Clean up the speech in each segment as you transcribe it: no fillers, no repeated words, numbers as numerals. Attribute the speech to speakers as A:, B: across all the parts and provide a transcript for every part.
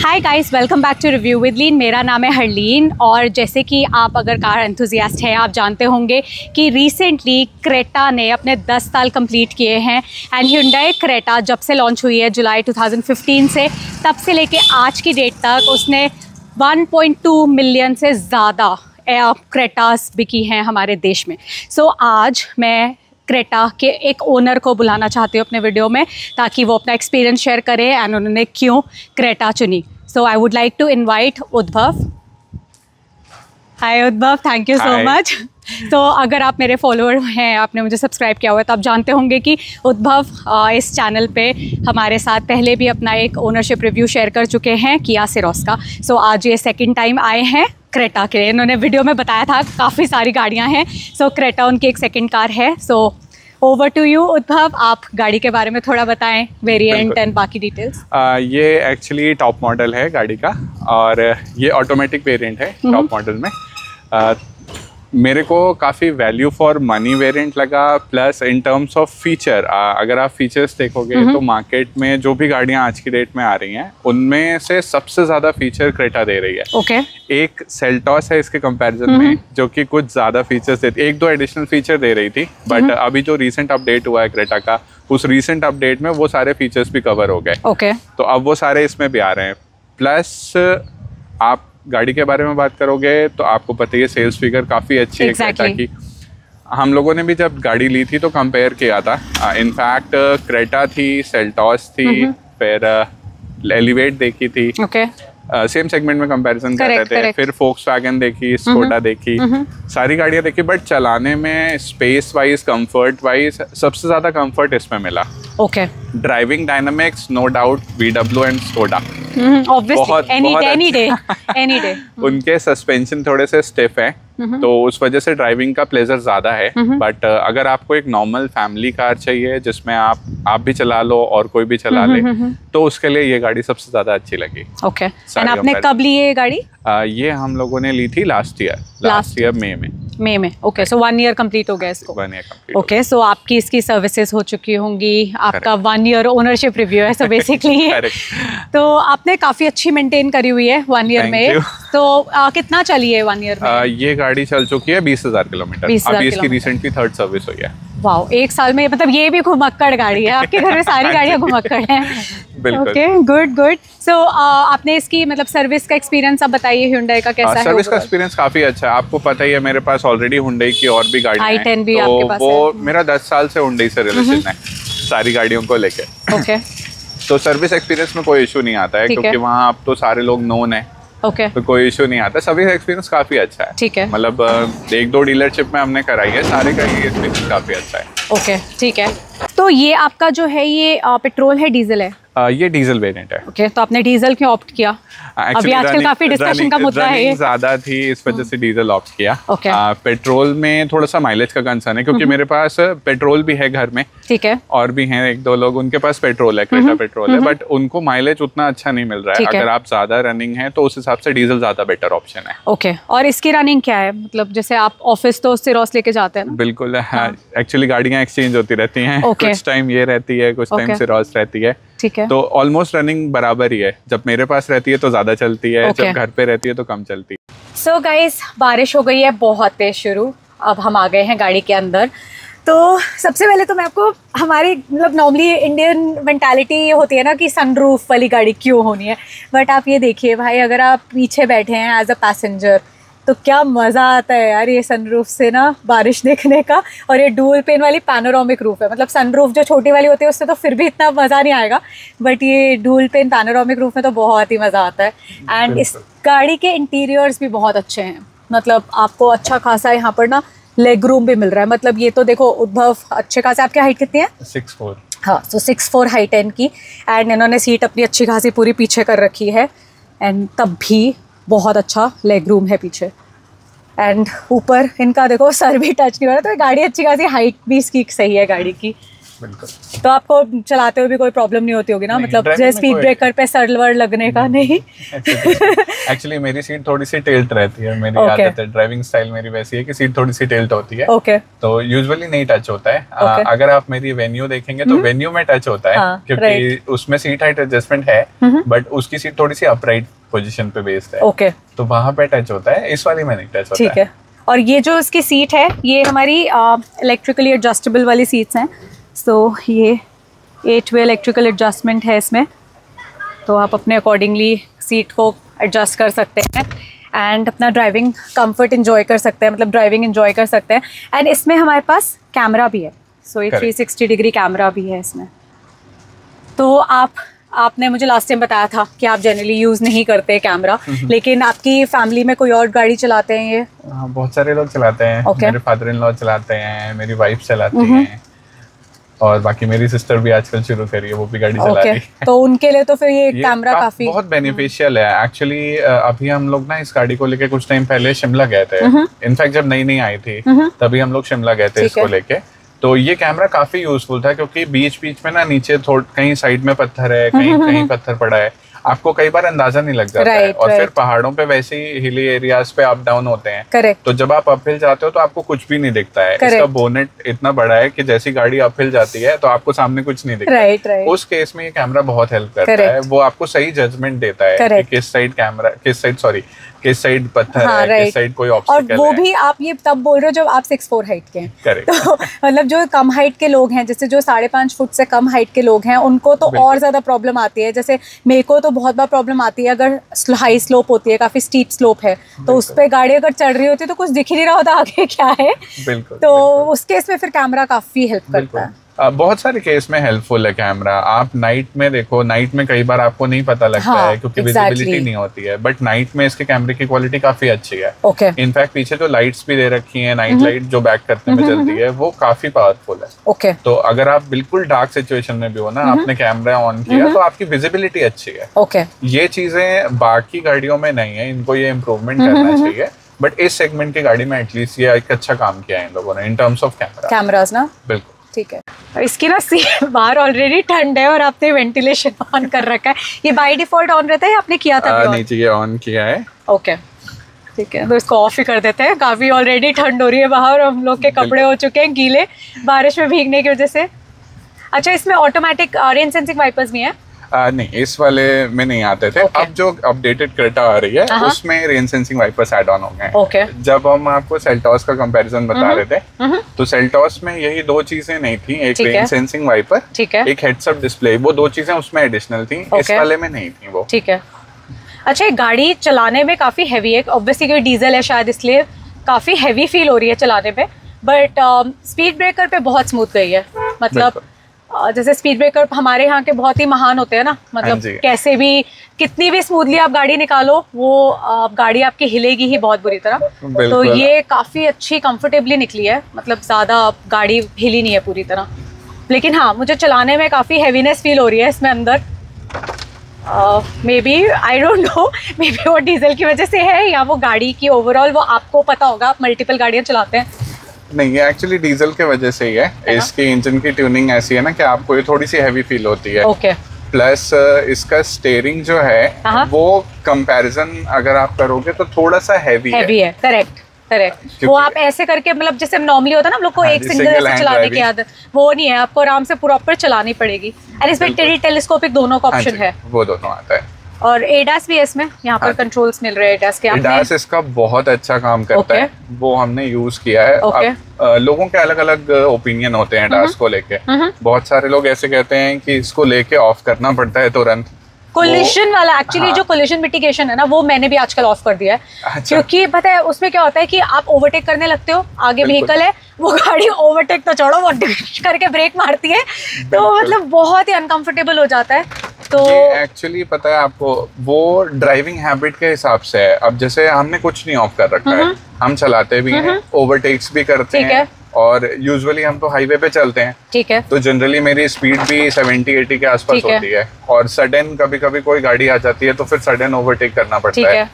A: Hi guys, welcome back to review with Leen. मेरा नाम है हरलीन और जैसे कि आप अगर कार एंथुजियास्ट हैं, आप जानते होंगे कि रिसेंटली क्रेटा ने अपने 10 साल कंप्लीट किए हैं। एंड ह्युंडई क्रेटा जब से लॉन्च हुई है जुलाई 2015 से, तब से लेके आज की डेट तक उसने 1.2 मिलियन से ज़्यादा क्रेटास बिकी हैं हमारे देश में। सो आज मैं क्रेटा के एक ओनर को बुलाना चाहती हूँ अपने वीडियो में, ताकि वो अपना एक्सपीरियंस शेयर करें एंड उन्होंने क्यों क्रेटा चुनी। So I would like to invite Udbhav. Hi उद्भव, थैंक यू सो मच। तो अगर आप मेरे फॉलोअर हैं, आपने मुझे सब्सक्राइब किया हुआ है, तो आप जानते होंगे कि उद्भव इस चैनल पे हमारे साथ पहले भी अपना एक ओनरशिप रिव्यू शेयर कर चुके हैं किया सिरोस का। सो आज ये सेकंड टाइम आए हैं क्रेटा के लिए। इन्होंने वीडियो में बताया था काफ़ी सारी गाड़ियां हैं, सो क्रेटा उनकी एक सेकंड कार है। सो ओवर टू यू उद्भव, आप गाड़ी के बारे में थोड़ा बताएं, वेरिएंट एंड बाकी डिटेल्स।
B: ये एक्चुअली टॉप मॉडल है गाड़ी का, और ये ऑटोमेटिक वेरिएंट है टॉप मॉडल में। मेरे को काफ़ी वैल्यू फॉर मनी वेरिएंट लगा, plus in terms of feature. अगर आप फीचर्स देखोगे तो मार्केट में जो भी गाड़ियां आज की डेट में आ रही हैं, उनमें से सबसे ज़्यादा फीचर क्रेटा दे रही है। एक सेल्टॉस है इसके कंपैरिजन में, जो कि कुछ ज़्यादा फीचर्स देती है। एक दो एडिशनल फीचर दे रही थी, बट अभी जो रिसेंट अपडेट हुआ है क्रेटा का, उस रिसेंट अपडेट में वो सारे फीचर्स भी कवर हो गए। तो अब वो सारे इसमें भी आ रहे हैं। प्लस आप गाड़ी के बारे में बात करोगे तो आपको पता ही है, सेल्स फिगर काफ़ी अच्छी है क्रेटा की। हम लोगों ने भी जब गाड़ी ली थी तो कंपेयर किया था। इनफैक्ट क्रेटा थी, सेल्टॉस थी, फिर एलिवेट देखी थी। सेम सेगमेंट में कंपैरिजन कर रहे थे। फिर फोक्सवैगन देखी, स्कोडा देखी, सारी गाड़ियां देखी। बट चलाने में स्पेस वाइज, कंफर्ट वाइज सबसे ज़्यादा कंफर्ट इसमें मिला। Driving dynamics no doubt VW and Skoda. Any day. उनके सस्पेंशन थोड़े से स्टिफ है, तो उस वजह से ड्राइविंग का प्लेजर ज्यादा है। बट अगर आपको एक नॉर्मल फैमिली कार चाहिए जिसमें आप भी चला लो और कोई भी चला ले, तो उसके लिए ये गाड़ी सबसे ज्यादा अच्छी लगी।
A: एंड आपने कब ली ये गाड़ी?
B: ये हम लोगों ने ली थी लास्ट ईयर मई में। सो 1 ईयर कंप्लीट हो गया इसको। 1 ईयर कंप्लीट। सो आपकी इसकी सर्विसेज हो चुकी होंगी, आपका 1 ईयर ओनरशिप रिव्यू है, सो बेसिकली तो आपने काफी अच्छी मेंटेन करी हुई है 1 ईयर में। तो कितना चली है 1 ईयर में? ये गाड़ी चल चुकी है 20,000 किलोमीटर। अभी इसकी रिसेंटली 3rd सर्विस हुई है।
A: वाओ, 1 साल में, मतलब ये भी घुमक्कड़ गाड़ी है। आपके घर में सारी गाड़ियाँ घुमक्कड़ हैं। गुड। सो आपने इसकी मतलब सर्विस का एक्सपीरियंस आप बताइए, Hyundai का कैसा है?
B: सर्विस का एक्सपीरियंस काफी अच्छा है। आपको पता ही है, मेरे पास ऑलरेडी Hyundai की और भी गाड़ियाँ हैं।
A: i10 भी आपके पास है।
B: वो मेरा 10 साल से Hyundai से रिलेशन है, सारी गाड़ियों को लेके। तो सर्विस एक्सपीरियंस में कोई इशू नहीं आता है, क्योंकि वहाँ आप तो सारे लोग नोन है। तो कोई इशू नहीं आता। सर्विस एक्सपीरियंस काफी अच्छा है। ठीक है, मतलब 1-2 डीलरशिप में हमने कराई है, सारे का ये एक्सपीरियंस काफी अच्छा है। ठीक है। तो ये आपका जो है, ये पेट्रोल है, डीजल है? ये डीजल वेरिएंट है। तो आपने डीजल क्यों ऑप्ट किया? अभी आजकल काफी डिस्कशन का मुद्दा है, ज्यादा थी, इस वजह से डीजल ऑप्ट किया। पेट्रोल में थोड़ा सा माइलेज का कंसर्न है, क्योंकि मेरे पास पेट्रोल भी है घर में। ठीक है। और भी हैं 1-2 लोग, उनके पास पेट्रोल है, क्रेटा पेट्रोल है, बट उनको माइलेज उतना अच्छा नहीं मिल रहा है। अगर आप ज्यादा रनिंग है तो उस हिसाब से डीजल ज्यादा बेटर ऑप्शन है।
A: और इसकी रनिंग क्या है? मतलब जैसे आप ऑफिस तो सिरोस लेके जाते हैं ना?
B: बिल्कुल, एक्चुअली गाड़ियाँ एक्सचेंज होती रहती हैं। कुछ टाइम ये रहती है, कुछ टाइम सिरोस रहती है। ठीक है। तो ऑलमोस्ट रनिंग बराबर ही है। जब मेरे पास रहती है तो ज्यादा चलती है, जब घर पे रहती है तो कम चलती है।
A: सो गाइस, बारिश हो गई है बहुत तेज शुरू। अब हम आ गए हैं गाड़ी के अंदर। तो सबसे पहले तो मैं आपको, हमारी मतलब नॉर्मली इंडियन मेंटालिटी ये होती है ना कि सनरूफ वाली गाड़ी क्यों होनी है, बट आप ये देखिए भाई, अगर आप पीछे बैठे हैं एज अ पैसेंजर, तो क्या मज़ा आता है यार ये सनरूफ से ना बारिश देखने का। और ये डुअल पेन वाली पैनोरामिक रूफ है, मतलब सनरूफ जो छोटी वाली होती है उससे तो फिर भी इतना मज़ा नहीं आएगा, बट ये डुअल पेन पैनोरामिक रूफ में तो बहुत ही मज़ा आता है। एंड इस गाड़ी के इंटीरियर्स भी बहुत अच्छे हैं, मतलब आपको अच्छा खासा यहाँ पर ना लेग रूम भी मिल रहा है। मतलब ये तो देखो उद्भव, अच्छे खासे, आपकी हाइट कितनी है?
B: 6'4".
A: हाँ, तो 6'4" हाइट है इनकी। एंड इन्होंने सीट अपनी अच्छी खासी पूरी पीछे कर रखी है, एंड तब भी बहुत अच्छा लेग रूम है पीछे। एंड ऊपर इनका देखो सर भी टच नहीं हो रहा, तो गाड़ी अच्छी खासी हाइट भी इसकी सही है गाड़ी की।
B: बिल्कुल।
A: तो आपको चलाते हुए भी कोई प्रॉब्लम नहीं होती होगी ना, मतलब जैसे स्पीड ब्रेकर पे सर्वर लगने का नहीं?
B: एक्चुअली मेरी सीट थोड़ी सी टिल्ट रहती है, मेरी आदत है, ड्राइविंग स्टाइल मेरी वैसी है कि सीट थोड़ी सी टिल्ट होती है। तो यूजुअली नहीं टच होता है। अगर आप मेरी वेन्यू देखेंगे तो वेन्यू में टच होता है, क्योंकि उसमें सीट हाइट एडजस्टमेंट है, बट उसकी सीट थोड़ी सी अपराइट पोजीशन पे बेस्ड है, तो वहां पे टच होता है, इस वाली में नहीं टच होता है।
A: और ये जो इसकी सीट है ये हमारी इलेक्ट्रिकली एडजस्टेबल वाली सीट्स हैं। सो ये 8 वे इलेक्ट्रिकल एडजस्टमेंट है इसमें, तो आप अपने अकॉर्डिंगली सीट को एडजस्ट कर सकते हैं एंड अपना ड्राइविंग कंफर्ट इंजॉय कर सकते हैं, मतलब ड्राइविंग इंजॉय कर सकते हैं। एंड इसमें हमारे पास कैमरा भी है, सो ये 360 डिग्री कैमरा भी है इसमें। तो आपने मुझे लास्ट टाइम बताया था कि आप जनरली यूज़ नहीं करते कैमरा, लेकिन आपकी फैमिली में कोई और गाड़ी चलाते हैं ये?
B: बहुत सारे लोग चलाते हैं। मेरे फादर इन लॉ चलाते हैं, मेरी वाइफ चलाती हैं, और बाकी मेरी सिस्टर भी आजकल शुरू करी है, वो भी गाड़ी चला रही है।
A: तो उनके लिए तो फिर ये कैमरा काफी
B: बहुत बेनिफिशियल है। एक्चुअली अभी हम लोग ना इस गाड़ी को लेके कुछ टाइम पहले शिमला गए थे। इनफैक्ट जब नई आई थी तभी हम लोग शिमला गए थे इसको लेके। तो ये कैमरा काफी यूजफुल था, क्योंकि बीच में ना नीचे कहीं साइड में पत्थर है, कहीं पत्थर पड़ा है, आपको कई बार अंदाजा नहीं लग जाता है। और फिर पहाड़ों पे वैसे ही हिली एरियाज पे अप डाउन होते हैं, तो जब आप अपहिल जाते हो तो आपको कुछ भी नहीं दिखता है। इसका बोनेट इतना बड़ा है कि जैसी गाड़ी अपहिल जाती है तो आपको सामने कुछ नहीं दिखता। उस केस में ये कैमरा बहुत हेल्प करता है, वो आपको सही जजमेंट देता है कि किस साइड पत्थर है, किस साइड कोई ऑब्स्टिकल है।
A: और वो भी आप ये तब बोल रहे हो जब आप 6'4" हाइट के हैं। तो मतलब जो कम हाइट के लोग हैं, जैसे जो 5.5 फुट से कम हाइट के लोग हैं, उनको तो और ज्यादा प्रॉब्लम आती है। जैसे मेरे को तो बहुत बार प्रॉब्लम आती है अगर हाई स्लोप होती है, काफी स्टीप स्लोप है, तो उस पे गाड़ी अगर चढ़ रही होती है तो कुछ दिख ही नहीं रहा होता आगे क्या है। तो उस केस में फिर कैमरा काफी हेल्प करता है।
B: बहुत सारे केस में हेल्पफुल है कैमरा। आप नाइट में देखो, नाइट में कई बार आपको नहीं पता लगता है क्योंकि विजिबिलिटी नहीं होती है, बट नाइट में इसके कैमरे की क्वालिटी काफी अच्छी है। इनफैक्ट पीछे जो लाइट्स भी दे रखी हैं, नाइट लाइट जो बैक करने में चलती है, वो काफी पावरफुल है। तो अगर आप बिल्कुल डार्क सिचुएशन में भी हो ना, आपने कैमरा ऑन किया तो आपकी विजिबिलिटी अच्छी है। ये चीजें बाकी गाड़ियों में नहीं है, इनको ये इम्प्रूवमेंट करना चाहिए, बट इस सेगमेंट की गाड़ी में एटलीस्ट ये एक अच्छा काम किया है इन लोगों ने इन टर्म्स ऑफ कैमरास ना। बिल्कुल
A: ठीक है। इसकी ना बाहर ऑलरेडी ठंड है और आपने वेंटिलेशन ऑन कर रखा है। ये बाय डिफॉल्ट ऑन रहता है, आपने किया था?
B: नहीं चाहिए, ऑन किया है।
A: ओके ठीक है, तो इसको ऑफ ही कर देते हैं। काफी ऑलरेडी ठंड हो रही है बाहर, हम लोग के कपड़े हो चुके हैं गीले बारिश में भीगने की वजह से। अच्छा, इसमें ऑटोमेटिक रेन सेंसिंग वाइपर्स भी हैं?
B: नहीं, इस वाले में नहीं आते थे। अब जो अपडेटेड क्रेटा आ रही है उसमें rain sensing wipers add on हो गए। जब हम आपको सेल्टॉस का कंपैरिजन बता रहे थे तो सेल्टॉस में यही दो चीजें नहीं थी, एक रेन सेंसिंग वाइपर, एक हेड्स अप डिस्प्ले, वो दो चीजें उसमें एडिशनल थी। इस वाले में नहीं थी वो। ठीक है।
A: अच्छा, गाड़ी चलाने में काफी हैवी है, ऑब्वियसली कोई डीजल है शायद इसलिए काफी हैवी फील हो रही है चलाने में, बट स्पीड ब्रेकर पे बहुत स्मूथ गई है। मतलब जैसे स्पीड ब्रेकर हमारे यहाँ के बहुत ही महान होते हैं ना, मतलब कैसे भी कितनी भी स्मूथली आप गाड़ी निकालो वो गाड़ी आपकी हिलेगी ही बहुत बुरी तरह। तो ये काफ़ी अच्छी कंफर्टेबली निकली है, मतलब ज़्यादा गाड़ी हिली नहीं है पूरी तरह। लेकिन हाँ, मुझे चलाने में काफ़ी हैवीनेस फील हो रही है इसमें अंदर। Maybe I don't know, maybe वो डीजल की वजह से है या वो गाड़ी की ओवरऑल, वो आपको पता होगा, आप मल्टीपल गाड़ियाँ चलाते हैं।
B: नहीं, ये एक्चुअली डीजल के वजह से ही है। इसकी इंजन की ट्यूनिंग ऐसी है ना कि आपको ये थोड़ी सी हैवी फील होती है। प्लस इसका स्टीयरिंग जो है वो कंपैरिजन अगर आप करोगे तो थोड़ा सा हैवी है।
A: करेक्ट। वो आप ऐसे करके, मतलब जैसे नॉर्मली होता है ना हम लोग को एक सिंगल ऐसे चलाने की आदत, वो नहीं है, आपको आराम से प्रॉपर चलानी पड़ेगी। एंड इसमें टेलीस्कोपिक दोनों का ऑप्शन है, वो दोनों आता है। और एडास भी है इसमें, यहाँ पर कंट्रोल्स मिल रहे हैं एडास के।
B: एडास इसका बहुत अच्छा काम करता है, वो हमने यूज किया है। लोगों के अलग अलग ओपिनियन होते हैं एडास को लेके। बहुत सारे लोग ऐसे कहते हैं कि इसको लेके ऑफ करना पड़ता है तुरंत।
A: कोलिशन वाला एक्चुअली जो कोलिशन मिटिगेशन है ना, वो मैंने भी आजकल ऑफ कर दिया है। क्योंकि पता है उसमें क्या होता है कि आप ओवरटेक करने लगते हो, आगे व्हीकल है, वो गाड़ी ओवरटेक तो छोड़ो, वो करके ब्रेक मारती है, तो मतलब बहुत ही अनकंफर्टेबल हो जाता है। तो
B: एक्चुअली पता है आपको, वो ड्राइविंग हैबिट के हिसाब से है। अब जैसे हमने कुछ नहीं ऑफ कर रखा है, हम चलाते भी हैं, ओवरटेक्स भी करते हैं, और यूजुअली हम तो हाईवे पे चलते हैं। ठीक है। तो जनरली मेरी स्पीड भी 70-80 के आसपास होती है, और सडन कभी कभी कोई गाड़ी आ जाती है तो फिर सडन ओवरटेक करना पड़ता है।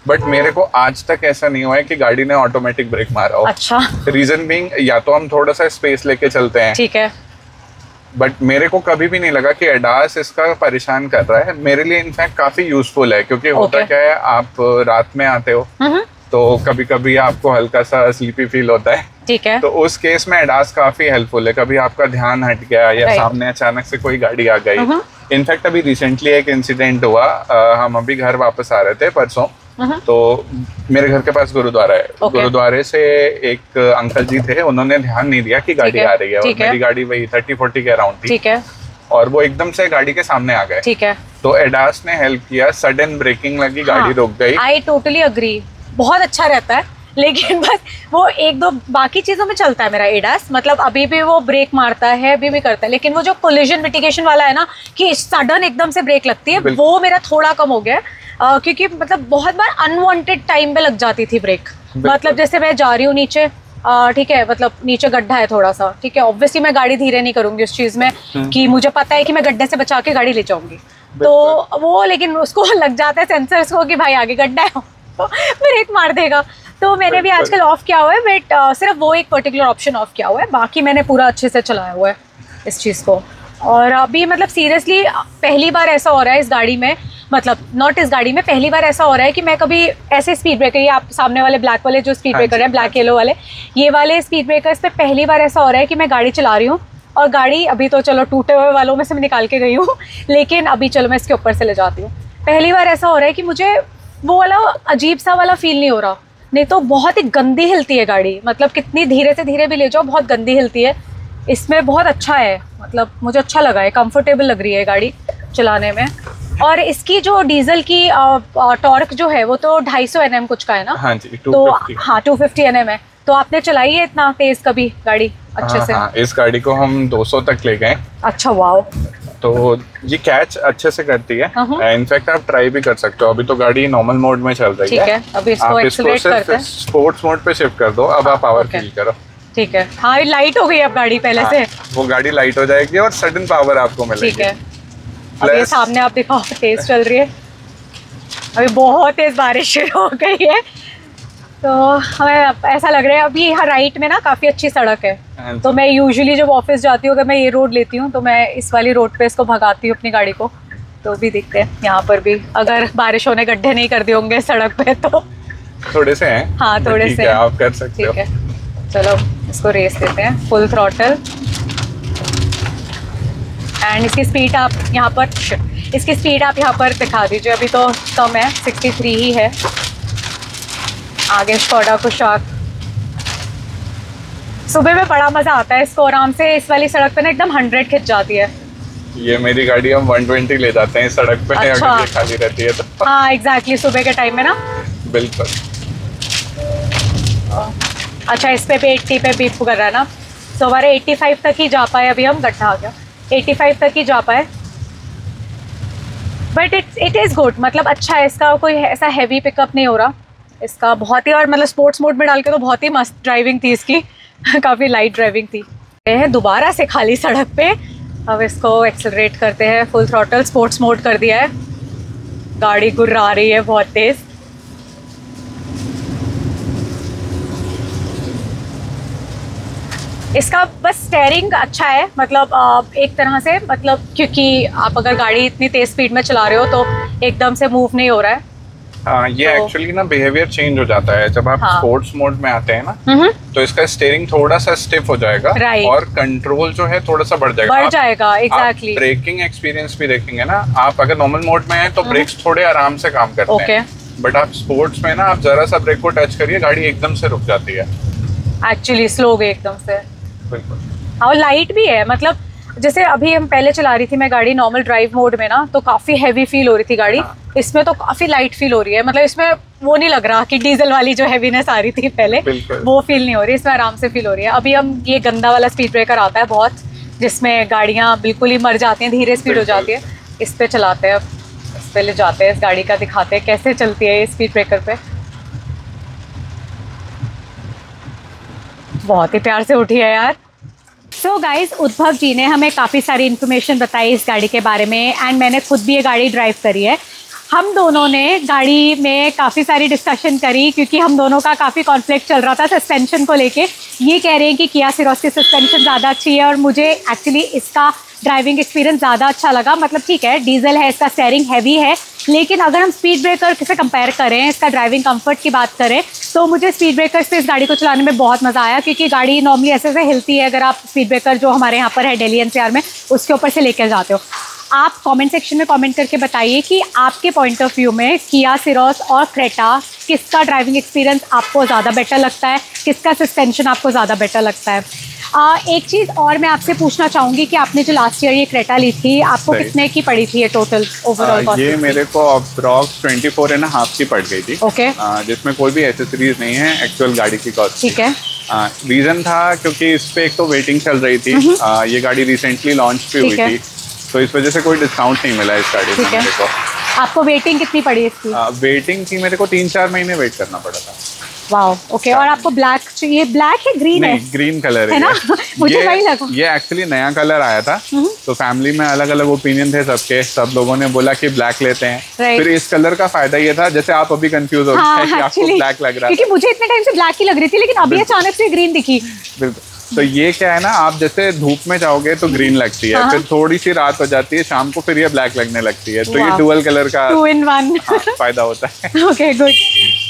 B: बट मेरे को आज तक ऐसा नहीं हुआ है कि गाड़ी ने ऑटोमेटिक ब्रेक मारा हो। अच्छा। रीजन बीइंग, या तो हम थोड़ा सा स्पेस लेके चलते हैं, ठीक है, बट मेरे को कभी भी नहीं लगा कि एडास इसका परेशान कर रहा है। मेरे लिए इनफैक्ट काफी यूजफुल है, क्योंकि होता क्या है, आप रात में आते हो तो कभी कभी आपको हल्का सा स्लीपी फील होता है,
A: ठीक है,
B: तो उस केस में एडास काफी हेल्पफुल है। कभी आपका ध्यान हट गया या सामने अचानक से कोई गाड़ी आ गई। इनफैक्ट अभी रिसेंटली एक इंसिडेंट हुआ, हम अभी घर वापस आ रहे थे परसों, तो मेरे घर के पास गुरुद्वारा है। गुरुद्वारे से एक अंकल जी थे, उन्होंने ध्यान नहीं दिया कि गाड़ी आ रही है, और मेरी गाड़ी वही 30-40 के अराउंड थी, ठीक है, और वो एकदम से गाड़ी के सामने आ गए, ठीक है। तो एडास ने हेल्प किया, सडन ब्रेकिंग लगी, गाड़ी रुक गई।
A: आई टोटली अग्री, बहुत अच्छा रहता है, लेकिन बस वो एक दो बाकी चीजों में चलता है मेरा एडास, मतलब अभी भी वो ब्रेक मारता है, अभी भी करता है, लेकिन वो जो कोलिजन मिटिगेशन वाला है ना, कि सडन एकदम से ब्रेक लगती है, वो मेरा थोड़ा कम हो गया है। क्योंकि मतलब बहुत बार अनवांटेड टाइम पे लग जाती थी ब्रेक, मतलब जैसे मैं जा रही हूँ नीचे, ठीक है, मतलब नीचे गड्ढा है थोड़ा सा, ठीक है, ऑब्वियसली मैं गाड़ी धीरे नहीं करूंगी उस चीज में, कि मुझे पता है कि मैं गड्ढे से बचा के गाड़ी ले जाऊंगी, तो वो लेकिन उसको लग जाता है सेंसर्स को कि भाई आगे गड्ढा है, तो ब्रेक मार देगा। तो मैंने भी आजकल ऑफ किया हुआ है, बट सिर्फ वो एक पर्टिकुलर ऑप्शन ऑफ किया हुआ है, बाकी मैंने पूरा अच्छे से चलाया हुआ है इस चीज़ को। और अभी मतलब सीरियसली पहली बार ऐसा हो रहा है इस गाड़ी में, मतलब नॉट इस गाड़ी में, पहली बार ऐसा हो रहा है कि मैं कभी ऐसे स्पीड ब्रेकर, ये आप सामने वाले ब्लैक वाले जो स्पीड ब्रेकर है, ब्लैक येलो वाले, ये वाले स्पीड ब्रेकर्स पे पहली बार ऐसा हो रहा है कि मैं गाड़ी चला रही हूँ, और गाड़ी अभी तो चलो टूटे हुए वालों में से मैं निकाल के गई हूँ, लेकिन अभी चलो मैं इसके ऊपर से ले जाती हूँ। पहली बार ऐसा हो रहा है कि मुझे वो वाला अजीब सा वाला फील नहीं हो रहा, नहीं तो बहुत ही गंदी हिलती है गाड़ी, मतलब कितनी धीरे से धीरे भी ले जाओ बहुत गंदी हिलती है। इसमें बहुत अच्छा है, मतलब मुझे अच्छा लगा है, कंफर्टेबल लग रही है गाड़ी चलाने में। और इसकी जो डीजल की टॉर्क जो है वो तो 250 Nm कुछ का है ना?
B: हाँ जी, 250।
A: तो हाँ 250 Nm है। तो आपने चलाई है इतना तेज कभी गाड़ी अच्छे से?
B: हाँ, इस गाड़ी को हम 200 तक ले गए।
A: अच्छा, वाओ।
B: तो ये कैच अच्छे से करती है, इनफैक्ट आप ट्राई भी कर सकते हो। अभी तो गाड़ी नॉर्मल मोड में चल रही है,
A: ठीक है, अभी इसको एक्सेलरेट करते हैं,
B: स्पोर्ट्स मोड पे शिफ्ट कर दो, अब आप पावर फील करो,
A: ठीक है। हाँ, लाइट हो गई अब गाड़ी पहले से,
B: वो गाड़ी लाइट हो जाएगी और सडन पावर आपको मिलेगी,
A: ठीक है। अब ये सामने आप दिखाओ, तेज चल रही है, अभी बहुत तेज बारिश शुरू हो गई है, तो हमें ऐसा लग रहा है अभी यहाँ राइट में ना काफ़ी अच्छी सड़क है, तो मैं यूजुअली जब ऑफिस जाती हूँ अगर मैं ये रोड लेती हूँ तो मैं इस वाली रोड पे इसको भगाती हूँ अपनी गाड़ी को। तो भी दिखते हैं यहाँ पर भी, अगर बारिश होने गड्ढे नहीं कर दिए होंगे सड़क पे तो
B: थोड़े से हैं,
A: हाँ थोड़े से
B: आप कर सकते हो।
A: ठीक है, चलो इसको रेस देते हैं फुल थ्रॉटल, एंड इसकी स्पीड आप यहाँ पर दिखा दीजिए, अभी तो कम है, 63 ही है। आगे स्कोडा कुशाक, सुबह में बड़ा मजा आता है इसको, आराम से इस वाली सड़क पे ना एकदम 100 खिंच जाती है।
B: ये मेरी गाड़ी हम 120 ले जाते हैं सड़क पे, अच्छा। अगर ये खाली रहती है तो
A: हाँ एग्जैक्टली, सुबह के टाइम में ना,
B: बिल्कुल।
A: अच्छा, इस पे भी 80 पे बीप कर रहा है ना, तो हमारे 85 तक ही जा पाए, अभी हम गड्ढा आ गया, 85 तक ही जा पाए, बट इट इज़ गुड, मतलब अच्छा है, इसका कोई ऐसा हैवी पिकअप नहीं हो रहा इसका, बहुत ही, और मतलब स्पोर्ट्स मोड में डाल के तो बहुत ही मस्त ड्राइविंग थी इसकी काफ़ी लाइट ड्राइविंग थी। दोबारा से खाली सड़क पे, अब इसको एक्सेलरेट करते हैं, फुल थ्रॉटल स्पोर्ट्स मोड कर दिया है, गाड़ी गुर्रा रही है बहुत तेज़। इसका बस स्टेयरिंग अच्छा है, मतलब एक तरह से, मतलब क्योंकि आप अगर गाड़ी इतनी तेज स्पीड में चला रहे हो तो एकदम से मूव नहीं हो रहा है।
B: हाँ, ये एक्चुअली ना बिहेवियर चेंज हो जाता है जब आप स्पोर्ट्स मोड में आते हैं ना, तो इसका स्टीयरिंग थोड़ा सा स्टिफ हो जाएगा, और कंट्रोल जो है थोड़ा सा बढ़ जाएगा,
A: एग्जैक्टली।
B: ब्रेकिंग एक्सपीरियंस भी देखेंगे ना आप, अगर नॉर्मल मोड में है तो ब्रेक्स थोड़े आराम से काम करते हैं, बट आप स्पोर्ट्स में ना, आप जरा सा ब्रेक को टच करिए, गाड़ी एकदम से रुक जाती है, एक्चुअली
A: स्लो हो गई एकदम से,
B: बिल्कुल।
A: और लाइट भी है, मतलब जैसे अभी हम पहले चला रही थी मैं गाड़ी नॉर्मल ड्राइव मोड में ना, तो काफ़ी हैवी फील हो रही थी गाड़ी, इसमें तो काफ़ी लाइट फील हो रही है, मतलब इसमें वो नहीं लग रहा कि डीजल वाली जो हैवीनेस आ रही थी पहले, वो फील नहीं हो रही, इसमें आराम से फील हो रही है। अभी हम ये गंदा वाला स्पीड ब्रेकर आता है बहुत, जिसमें गाड़ियाँ बिल्कुल ही मर जाती हैं, धीरे स्पीड हो जाती है, इस पर चलाते हैं, अब इस पर ले जाते हैं, इस गाड़ी का दिखाते हैं कैसे चलती है ये स्पीड ब्रेकर पे। बहुत ही प्यार से उठी है यार। सो गाइज, उद्भव जी ने हमें काफ़ी सारी इन्फॉर्मेशन बताई इस गाड़ी के बारे में, एंड मैंने खुद भी ये गाड़ी ड्राइव करी है। हम दोनों ने गाड़ी में काफ़ी सारी डिस्कशन करी क्योंकि हम दोनों का काफ़ी कॉन्फ्लिक्ट चल रहा था सस्पेंशन को लेके। ये कह रहे हैं कि किया सिरोस की सस्पेंशन ज़्यादा अच्छी है और मुझे एक्चुअली इसका ड्राइविंग एक्सपीरियंस ज़्यादा अच्छा लगा। मतलब ठीक है, डीजल है, इसका स्टेयरिंग हैवी है, लेकिन अगर हम स्पीड ब्रेकर से कंपेयर करें, इसका ड्राइविंग कंफर्ट की बात करें, तो मुझे स्पीड ब्रेकर से इस गाड़ी को चलाने में बहुत मज़ा आया क्योंकि गाड़ी नॉर्मली ऐसे ऐसे हिलती है अगर आप स्पीड ब्रेकर जो हमारे यहाँ पर है दिल्ली एनसीआर में उसके ऊपर से लेकर जाते हो। आप कमेंट सेक्शन में कमेंट करके बताइए कि आपके पॉइंट ऑफ व्यू में किया सिरोस और क्रेटा किसका ड्राइविंग एक्सपीरियंस आपको ज़्यादा बेटर लगता है, किसका सस्पेंशन आपको ज़्यादा बेटर लगता है। एक चीज़ और मैं आपसे पूछना चाहूँगी कि आपने जो लास्ट ईयर ये क्रेटा ली थी, आपको कितने की पड़ी थी ये टोटल ओवरऑल कॉस्ट?
B: ये मेरे को अप्रॉक्स 24.5 की पड़ गई थी।
A: ओके।
B: जिसमें कोई भी एसेसरीज नहीं है, एक्चुअल गाड़ी की कॉस्ट।
A: ठीक है।
B: रीज़न था क्योंकि इस पे एक तो वेटिंग चल रही थी, ये गाड़ी रिसेंटली लॉन्च भी हुई थी, तो इस वजह से कोई डिस्काउंट नहीं मिला इस गाड़ी में मेरे को।
A: आपको वेटिंग कितनी पड़ी इसकी?
B: वेटिंग की मेरे को 3-4 महीने वेट करना पड़ा था।
A: Wow, okay. और आपको ब्लैक चाहिए? ब्लैक है, ग्रीन है?
B: ग्रीन कलर
A: है ना? मुझे वही लगा।
B: ये एक्चुअली नया कलर आया था, तो फैमिली में अलग अलग ओपिनियन थे सबके, सब लोगों ने बोला कि ब्लैक लेते हैं। फिर इस कलर का फायदा ये था, जैसे आप अभी कंफ्यूज हो गए कि आपको ब्लैक लग रहा है,
A: क्योंकि मुझे इतने टाइम से ब्लैक ही लग रही थी, लेकिन अभी अचानक से ग्रीन दिखी।
B: बिल्कुल। तो ये क्या है ना, आप जैसे धूप में जाओगे तो ग्रीन लगती है, फिर थोड़ी सी रात हो जाती है, शाम को फिर ये ब्लैक लगने लगती है, तो ये डुअल कलर का 2 in 1 फायदा होता है।
A: Okay, good.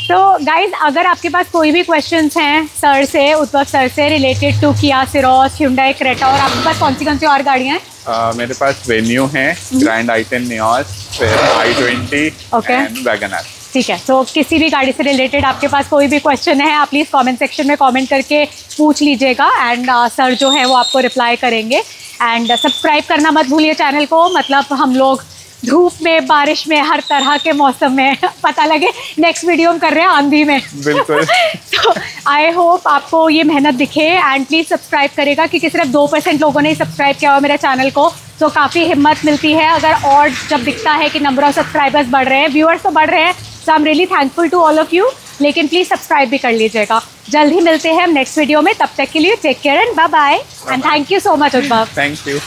A: तो गाइज, अगर आपके पास कोई भी क्वेश्चंस हैं सर से, उत्पल सर से, रिलेटेड टू किया सिरोस, Hyundai क्रेटा, और आपके पास कौन सी और गाड़ियाँ हैं?
B: मेरे पास वेन्यू है, ग्रैंड i10 नियोस, फिर i20 एंड वैगनआर।
A: ठीक है, तो किसी भी गाड़ी से रिलेटेड आपके पास कोई भी क्वेश्चन है, आप प्लीज़ कमेंट सेक्शन में कमेंट करके पूछ लीजिएगा, एंड सर जो है वो आपको रिप्लाई करेंगे। एंड सब्सक्राइब करना मत भूलिए चैनल को, मतलब हम लोग धूप में, बारिश में, हर तरह के मौसम में पता लगे नेक्स्ट वीडियो हम कर रहे हैं आंधी में।
B: बिल्कुल।
A: तो आई होप आपको ये मेहनत दिखे, एंड प्लीज़ सब्सक्राइब करेगा क्योंकि सिर्फ 2% लोगों ने ही सब्सक्राइब किया हुआ मेरे चैनल को, तो काफ़ी हिम्मत मिलती है अगर और जब दिखता है कि नंबर ऑफ सब्सक्राइबर्स बढ़ रहे हैं, व्यूअर्स तो बढ़ रहे हैं, so I am really thankful to all of you. लेकिन प्लीज़ सब्सक्राइब भी कर लीजिएगा। जल्द ही मिलते हैं हम नेक्स्ट वीडियो में, तब तक के लिए take care and bye bye, and thank you so much Utpal.
B: Thank you.